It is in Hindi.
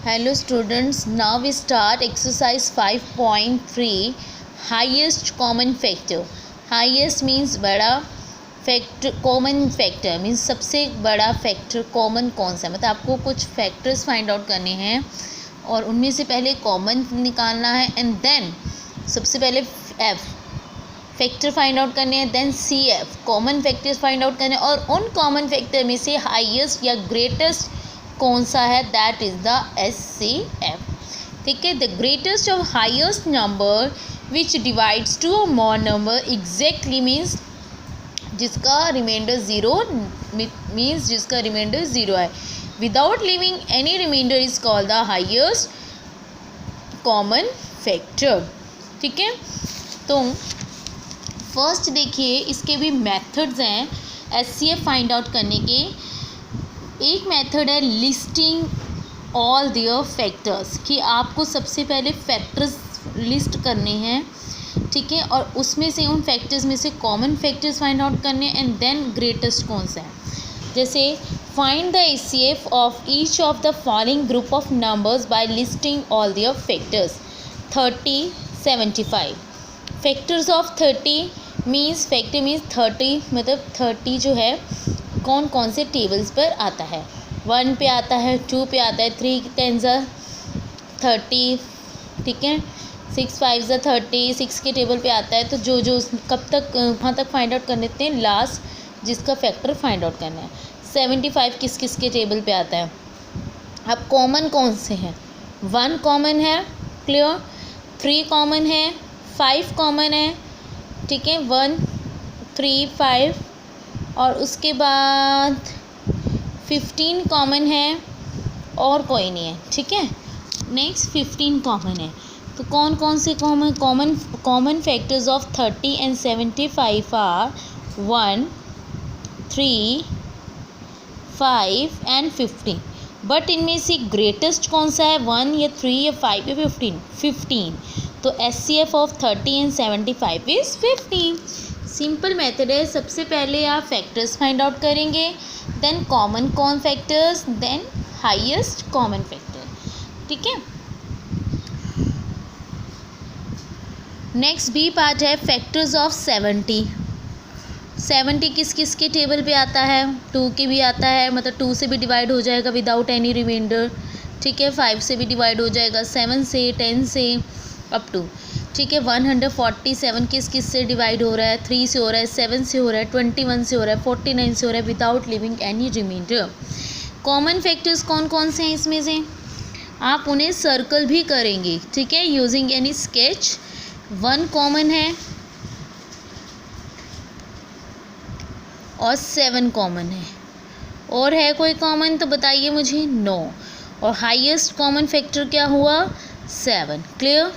Hello students, now we start exercise 5.3 highest common factor. Highest means बड़ा, फैक्टर कॉमन फैक्टर मीन्स सबसे बड़ा फैक्टर कॉमन कौन सा है, मतलब आपको कुछ फैक्टर्स फाइंड आउट करने हैं और उनमें से पहले कॉमन निकालना है एंड देन सबसे पहले एफ फैक्टर फाइंड आउट करने हैं, then C F common factors find out करने हैं और उन कॉमन फैक्टर में से हाईएस्ट या ग्रेटेस्ट कौन सा है, that is the S C F. ठीक है, द ग्रेटेस्ट और highest number which divides two or more number exactly means जिसका रिमाइंडर ज़ीरो मीन्स जिसका रिमाइंडर ज़ीरो है without leaving any remainder is called the highest common factor. ठीक है, तो फर्स्ट देखिए इसके भी मेथड्स हैं S C F find out करने के. एक मेथड है लिस्टिंग ऑल देयर फैक्टर्स कि आपको सबसे पहले फैक्टर्स लिस्ट करने हैं. ठीक है, और उसमें से उन फैक्टर्स में से कॉमन फैक्टर्स फाइंड आउट करने एंड देन ग्रेटेस्ट कौन सा है. जैसे find the S C F of each of the following group of numbers by listing all their factors. 30, 75 factors of 30 means factor means 30 मतलब 30 जो है कौन कौन से टेबल्स पर आता है. 1 पे आता है, 2 पे आता है, 3 10 30. ठीक है, 6 5 30, 6 के टेबल पे आता है. तो जो कब तक वहाँ तक फाइंड आउट कर लेते हैं लास्ट जिसका फैक्टर फाइंड आउट करना है. 75 किस किस के टेबल पे आता है. अब कॉमन कौन से हैं. 1 कॉमन है, क्लियर. 3 कॉमन है, 5 कॉमन है. ठीक है, 1 3 5 और उसके बाद 15 कॉमन है और कोई नहीं है. ठीक है, नेक्स्ट 15 कॉमन है. तो कौन कौन से common factors of 30 and 75 are 1 3 5 and 15. But इनमें से ग्रेटेस्ट कौन सा है, 1 या 3 या 5 या 15. तो S C F of 30 and 75 is 15. Simple method है. सबसे पहले आप फैक्टर्स फाइंड आउट करेंगे, then common factors, then highest common factor. ठीक है, नेक्स्ट बी पार्ट है फैक्टर्स ऑफ 70. 70 किस किस के टेबल पे आता है. 2 के भी आता है, मतलब 2 से भी डिवाइड हो जाएगा विदाउट एनी रिमाइंडर. ठीक है, 5 से भी डिवाइड हो जाएगा, 7 से, 10 से अप टू. ठीक है, 147 किस किस से डिवाइड हो रहा है. 3 से हो रहा है, 7 से हो रहा है, 21 से हो रहा है, 49 से हो रहा है without leaving any remainder. Common factors कौन कौन से हैं इसमें से आप उन्हें सर्कल भी करेंगे. ठीक है, यूजिंग एनी स्केच. 1 कॉमन है और 7 कॉमन है. और है कोई कॉमन तो बताइए मुझे. नो. और हाईएस्ट कॉमन फैक्टर क्या हुआ, 7. क्लियर.